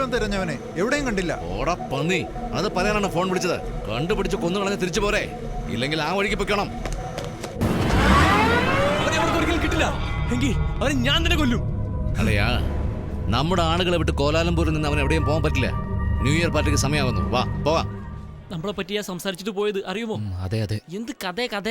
മുഴുവൻ തിരഞ്ഞവനെ എവിടെയും കണ്ടില്ല. ഓടാ പന്നി, അത് പറയാനാണ് ഫോൺ വിളിച്ചത്. കണ്ടുപിടിച്ച് കൊന്നു കളഞ്ഞ് തിരിച്ചു പോരെ, ഇല്ലെങ്കിൽ ആ വഴിക്ക് പൊയ്ക്കണം. കിട്ടില്ല എങ്കിൽ അവനെ ഞാൻ തന്നെ കൊല്ലും. അല്ലയാ, നമ്മുടെ ആളുകളെ വിട്ട് കോലാലംപൂരിൽ നിന്ന് അവൻ എവിടെയും പോകാൻ പറ്റില്ല. ന്യൂ ഇയർ പാർട്ടിക്ക് സമയമാകുന്നു, വാ പോവാം. നമ്മളെ പറ്റിയാ സംസാരിച്ചിട്ട് പോയത് അറിയുമോ? അതെ അതെ, എന്ത് കഥ.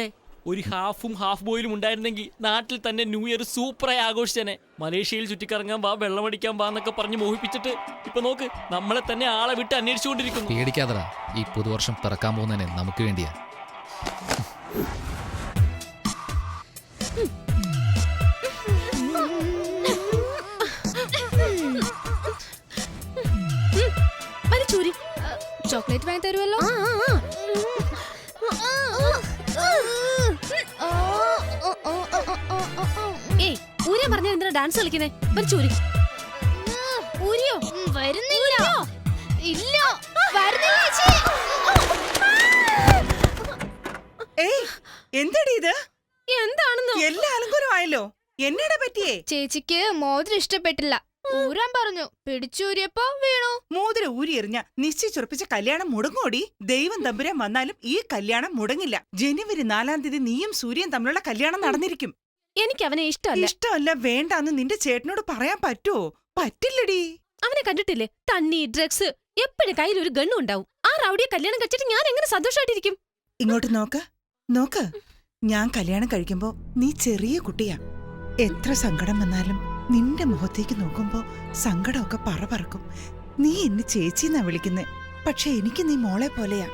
ഒരു ഹാഫും ഹാഫ് ബോയിലും ഉണ്ടായിരുന്നെങ്കിൽ നാട്ടിൽ തന്നെ ന്യൂ ഇയർ സൂപ്പറായി ആഘോഷിച്ചേനെ. മലേഷ്യയിൽ ചുറ്റിക്കറങ്ങാൻ വാ, വെള്ളമടിക്കാൻ വാ എന്നൊക്കെ പറഞ്ഞ് മോഹിപ്പിച്ചിട്ട് ഇപ്പൊ നോക്ക്, നമ്മളെ തന്നെ ആളെ വിട്ട് അന്വേഷിച്ചുകൊണ്ടിരിക്കുന്നു. പേടിക്കാതടാ, ഈ പുതുവർഷം പിറക്കാൻ പോകുന്നതിനെ നമുക്ക് വേണ്ടിയാ. ചോക്ലേറ്റ് വാങ്ങി തരുമല്ലോ. ഏയ്, ഊരിയ പറഞ്ഞ എന്തിനാ ഡാൻസ് കളിക്കുന്നേ? ചൂരി ഊരിയോ? വരുന്നില്ല. ഇല്ല, എന്താടി ഇത്? എന്താണെന്നോ? എല്ലാ അലങ്കാരമായല്ലോ, എന്നടാ പറ്റിയേ? ചേച്ചിക്ക് മോതിരം ഇഷ്ടപ്പെട്ടില്ല, ഊരാൻ പറഞ്ഞു. പിടിച്ചൂരിയപ്പോ വീണു. മോതിരം ഊരി എറിഞ്ഞ നിശ്ചയിച്ചുറപ്പിച്ച കല്യാണം മുടങ്ങോടി. ദൈവം തമ്പുരാൻ വന്നാലും ഈ കല്യാണം മുടങ്ങില്ല. ജനുവരി 4-ാം തീയതി നീയും സൂര്യൻ തമ്മിലുള്ള കല്യാണം നടന്നിരിക്കും. എനിക്ക് അവനെ ഇഷ്ടമല്ല. ഇഷ്ടമല്ല വേണ്ടാന്ന് നിന്റെ ചേട്ടനോട് പറയാൻ പറ്റുമോ? പറ്റില്ലടി. അവനെ കണ്ടിട്ടില്ലേ? തണ്ണി, ഡ്രഗ്സ്, എപ്പോഴും കയ്യിൽ ഒരു ഗണ്ണും ഉണ്ടാവും. ആ റൗഡിയെ കല്യാണം കഴിച്ചിട്ട് ഞാൻ എങ്ങനെ സന്തോഷമായിട്ടിരിക്കും? ഇങ്ങോട്ട് നോക്ക്. ഞാൻ കല്യാണം കഴിക്കുമ്പോ നീ ചെറിയ കുട്ടിയാ. എത്ര സങ്കടം വന്നാലും നിന്റെ മുഖത്തേക്ക് നോക്കുമ്പോ സങ്കടമൊക്കെ പറക്കും. നീ എന്നെ ചേച്ചിന്നാ വിളിക്കുന്നേ, പക്ഷെ എനിക്ക് നീ മോളെ പോലെയാ.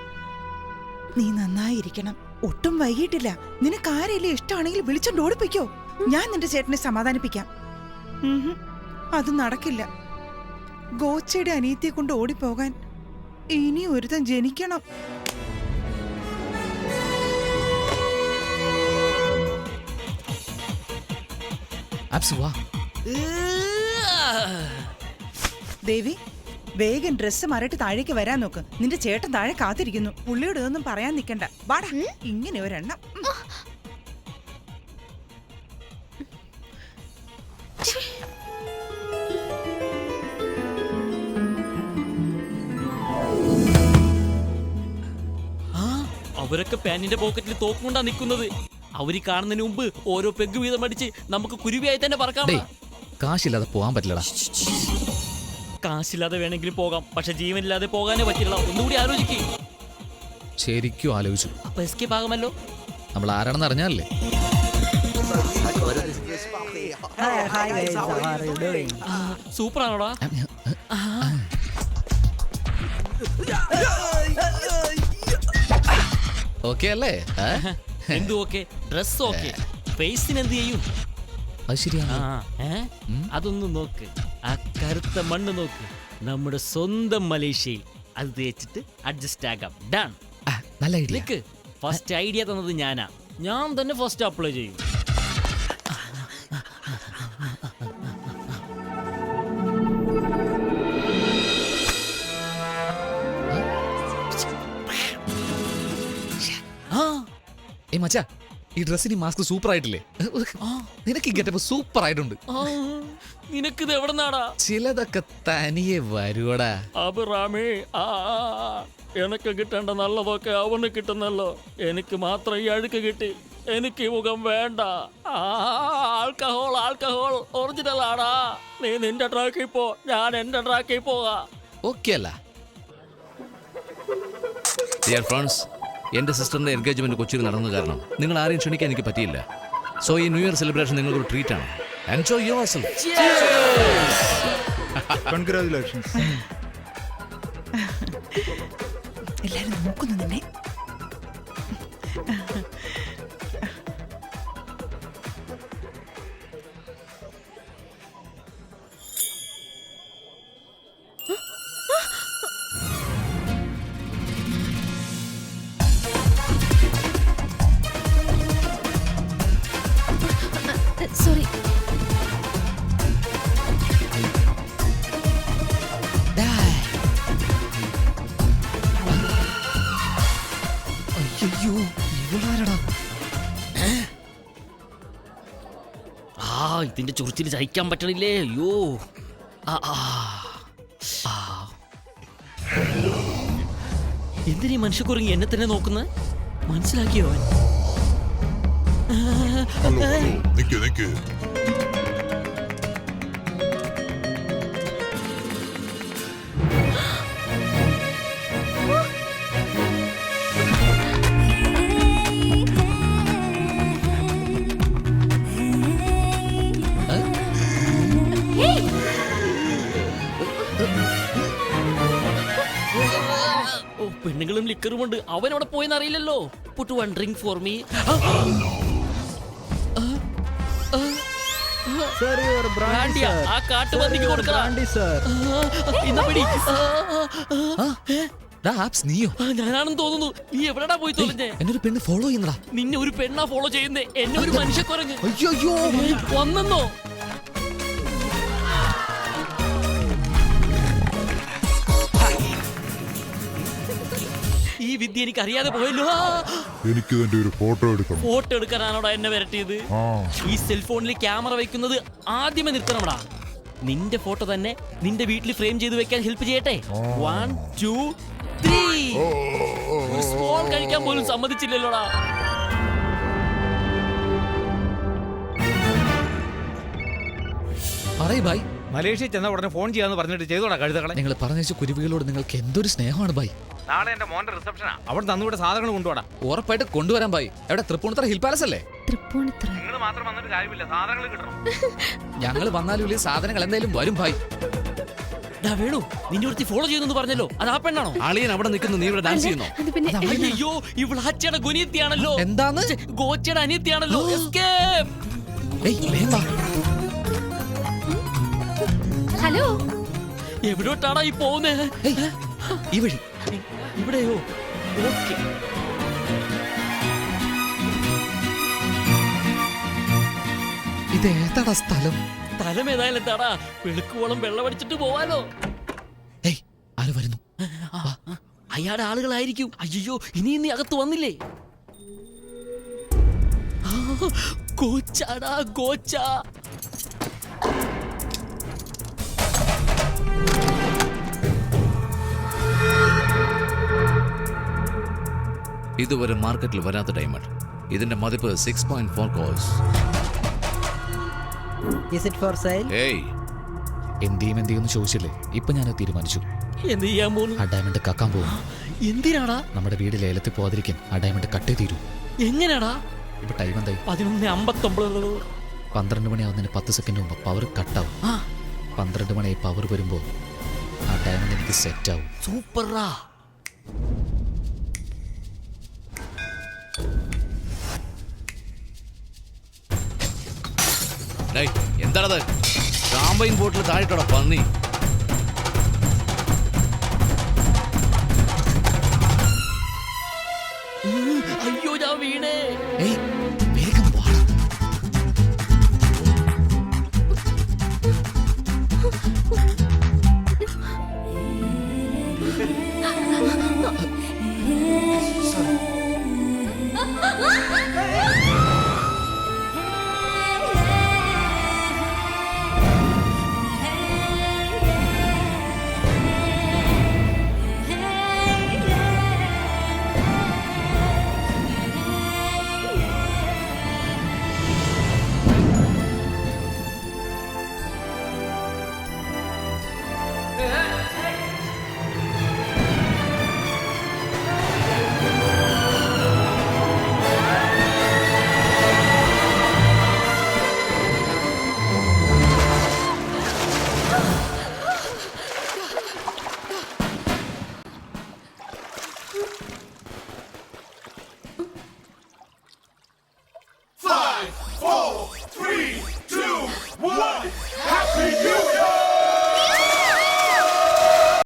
നീ നന്നായിരിക്കണം. ഒട്ടും വൈകിട്ടില്ല. നിനക്ക് ആരെങ്കിലും ഇഷ്ടമാണെങ്കിൽ വിളിച്ചോണ്ട് ഓടിപ്പിക്കോ. ഞാൻ നിന്റെ ചേട്ടനെ സമാധാനിപ്പിക്കാം. അത് നടക്കില്ല. ഗോച്ചയുടെ അനിയത്തിയെ കൊണ്ട് ഓടിപ്പോകാൻ ഇനി ഒരുത്തൻ ജനിക്കണം. ദേവി, വേഗം ഡ്രസ്സ് മാറിയിട്ട് താഴേക്ക് വരാൻ നോക്ക്. നിന്റെ ചേട്ടൻ താഴെ കാത്തിരിക്കുന്നു. പുള്ളിയോട് ഇതൊന്നും പറയാൻ നിൽക്കണ്ട. വാടാ, ഇങ്ങനെ ഒരെണ്ണം. അവരൊക്കെ പാന്റിന്റെ പോക്കറ്റിൽ തോക്കുകൊണ്ടാ നിൽക്കുന്നത്. അവര് കാണുന്നതിന് മുമ്പ് ഓരോ പെഗ് വീതം അടിച്ച് നമുക്ക് കുരുവിയായി തന്നെ പറക്കാം. കാശില്ലാതെ പോകാൻ പറ്റില്ലടാ. കാശില്ലാതെ വേണമെങ്കിലും പോകാം, പക്ഷെ ജീവനില്ലാതെ പോകാനേ പറ്റില്ല. ഒന്നുകൂടി ആലോചിക്കേ. ശരിക്കും ആലോചിച്ചു. അപ്പൊ എസ്കേപ്പ് ആകുമല്ലോ. നമ്മൾ ആരാണെന്ന് അറിഞ്ഞാലേ. സൂപ്പറാണോടാ? ഓക്കെ അല്ലേ? എന്ത് ഓക്കെ? ഡ്രസ് ഓക്കെ, ഫേസിന് എന്ത് ചെയ്യും? അത് ശരിയാണ്. അതൊന്ന് നോക്ക്, ആ കറുത്ത മണ്ണ് നോക്ക്. നമ്മുടെ സ്വന്തം മലേഷ്യയിൽ അത് തേച്ചിട്ട് അഡ്ജസ്റ്റ് ആകാം. ഡൺ. നല്ല ഐഡിയ. നിക്ക്, ഫസ്റ്റ് ഐഡിയ തന്നത് ഞാനാ. ഞാൻ തന്നെ ഫസ്റ്റ് അപ്ലൈ ചെയ്യും. മച്ചാ, ഈ ഡ്രസ്സിന് മാസ്ക് സൂപ്പർ ആയിട്ടില്ലേ? നിനക്ക് ഗെറ്റപ്പ് സൂപ്പർ ആയിട്ടുണ്ട്. നിനക്കിത് എവിടെ നാടാ? ചിലതൊക്കെ തനിയെ വരുവടാ. അബുറാമേ, എനക്ക് കിട്ടേണ്ട നല്ലതൊക്കെ അവന് കിട്ടുന്നല്ലോ. എനിക്ക് മാത്രം ഈ അഴുക്ക് കിട്ടി. എനിക്ക് ഈ മുഖം വേണ്ട. ആൽക്കഹോൾ ഒറിജിനൽ ആടാ. നീ നിന്റെ ട്രാക്കിൽ പോ, ഞാൻ എന്റെ ട്രാക്കിൽ പോകാം. ഓക്കെ അല്ല? ഡിയർ ഫ്രണ്ട്സ്, എൻ്റെ സിസ്റ്ററിൻ്റെ എൻഗേജ്മെൻറ്റ് കൊച്ചിയിൽ നടന്നത് കാരണം നിങ്ങൾ ആരെയും ക്ഷണിക്കാൻ എനിക്ക് പറ്റിയില്ല. സോ ഈ ന്യൂ ഇയർ സെലിബ്രേഷൻ നിങ്ങൾക്കൊരു ട്രീറ്റാണ്. Enjoy yourself. കൺഗ്രാജുലേഷൻസ്. എല്ലാരും നോക്കുന്നു നിന്നെ. സോറി. അയ്യോ, ഇവളാരടാ? ഇതിന്റെ ചൊറിച്ചിൽ സഹിക്കാൻ പറ്റണില്ലേ? അയ്യോ. എന്തിനീ മനുഷ്യക്കുറങ്ങി എന്നെ തന്നെ നോക്കുന്നത്? മനസ്സിലാക്കിയോ അവൻ? ഹലോ ഹലോ നിക്ക് നിക്ക്. ഓ, പെണ്ണുങ്ങളും ലിക്കറും ഉണ്ട്. അവൻ അവിടെ പോയെന്ന് അറിയില്ലല്ലോ. Puttu one drink for me. ആ കാട്ടുപന്നിക്ക് കൊടുക്കണം. ആപ്സ് നീയോ? ഞാനാണെന്ന് തോന്നുന്നു. നീ എവിടെടാ പോയി തോന്നുന്നേ? എന്നെ ഒരു പെണ്ണ് ഫോളോ ചെയ്യുന്നടാ. നിന്നെ ഒരു പെണ്ണാ ഫോളോ ചെയ്യുന്നേ. എന്നെ ഒരു മനുഷ്യക്കുരങ്ങ് അയ്യോ വന്നെന്നോ? ഈ വിദ്യ എനിക്ക് അറിയാതെ പോയല്ലോ. എനിക്ക് ഇതിന്റെ ഒരു ഫോട്ടോ എടുക്കണം. ഫോട്ടോ എടുക്കാനാണോടാ എന്നെ വരട്ടിയത്? ആ ഈ സെൽഫോണിൽ ക്യാമറ വെക്കുന്നത് ആദ്യമേ നിർത്തണമടാ. നിന്റെ ഫോട്ടോ തന്നെ നിന്റെ വീട്ടിൽ ഫ്രെയിം ചെയ്ത് വെക്കാൻ ഹെൽപ്പ് ചെയ്യട്ടെ? 1 2 3. ഒരു സ്മോൾ കഴിക്കാൻ പോലും സമ്മതിച്ചില്ലല്ലോടാ. പറയ് ഭായ്. മലേഷ്യ ചെന്ന ഉടനെ ഫോൺ ചെയ്യാന്ന് പറഞ്ഞിട്ട് ചെയ്തോടാ കഴുതകളെ. നിങ്ങൾ പറഞ്ഞ കുരുവികളോട് നിങ്ങൾക്ക് എന്തൊരു സ്നേഹമാണ് ഭായ്. നാളെ എന്റെ മോന്റെ റിസപ്ഷനാ. അവിടെ തന്നുകൂടെ സാധനങ്ങൾ കൊണ്ടുപോടാ. ഉറപ്പായിട്ട് കൊണ്ടുവരാൻ ഭായ്. എവിടെ തൃപ്പൂണിത്തറ ഹിൽ പാലസ് അല്ലേ? തൃപ്പൂണിത്തറ. നിങ്ങൾ മാത്രം വന്നിട്ട് കാര്യമില്ല, സാധനങ്ങൾ കിട്ടണം. ഞങ്ങൾ വന്നാലും സാധനങ്ങൾ എന്തായാലും വരും ഭായ്. വേണു, നിന്റെ ഒരുത്തി ഫോളോ ചെയ്യുന്നു പറഞ്ഞല്ലോ. അത് ആ പെണ്ണാണോ? അളിയൻ അവിടെ നിൽക്കുന്നു, നീ ഇവിടെ ഡാൻസ് ചെയ്യുന്നോ? അത് പിന്നെ അയ്യോ, ഇവളാച്ചയുടെ ഗുനിയത്തിയാണല്ലോ. എന്താന്ന്? ഗോച്ചയുടെ അനിയത്തിയാണല്ലോ. Escape. ഏയ്, വേഗം വാ. ഹലോ, എവിടോട്ടാടാ ഈ പോകുന്നേ? ഏയ്, ഈ വഴി. ഇവിടെയോ? ഓക്കെ. ഇത് ഏതാടാ സ്ഥലം? സ്ഥലം ഏതായാലും എന്താടാ, വെളുക്കുവോളം വെള്ളമടിച്ചിട്ട് പോവാലോ. ഏയ്, ആര് വരുന്നു? അയാളുടെ ആളുകളായിരിക്കും. അയ്യോ, ഇനിയും നീ അകത്ത് വന്നില്ലേ? ഗോച്ചാടാ, ഗോച്ച. ഇതുവരെ മാർക്കറ്റിൽ വരാത്ത ഡയമണ്ട്. ഇതിന്റെ മതിപ്പ് 6.4 crores. Is it for sale? ഏയ്, എന്തെയ്യും ചോദിച്ചില്ലേ? ഇപ്പൊ ഞാൻ തീരുമാനിച്ചു. എന്ത് ചെയ്യാൻ പോന്നു? ആ ഡയമണ്ട് കക്കാൻ പോകും. എന്തിനാടാ? നമ്മുടെ വീട് ലേലത്തിൽ പോകാതിരിക്കാൻ ആ ഡയമണ്ട് കട്ടേ തീരൂ. എങ്ങനെയാടാ? ഇപ്പൊ ടൈം എന്തായി? 11:59. 12 മണിയാവുന്നതിന് 10 സെക്കൻഡ് മുമ്പ് പവർ കട്ടാവും. 12 മണിയായി പവർ വരുമ്പോ ആ ഡയമണ്ട് എനിക്ക് സെറ്റ് ആവും. സൂപ്പറാ. എന്താണത്? ഷാമ്പയിൻ ബോട്ടിൽ താഴെട്ടോടാ പന്നി. അയ്യോ, ഞാൻ വീണേ. ഏയ്, വേഗം വാ.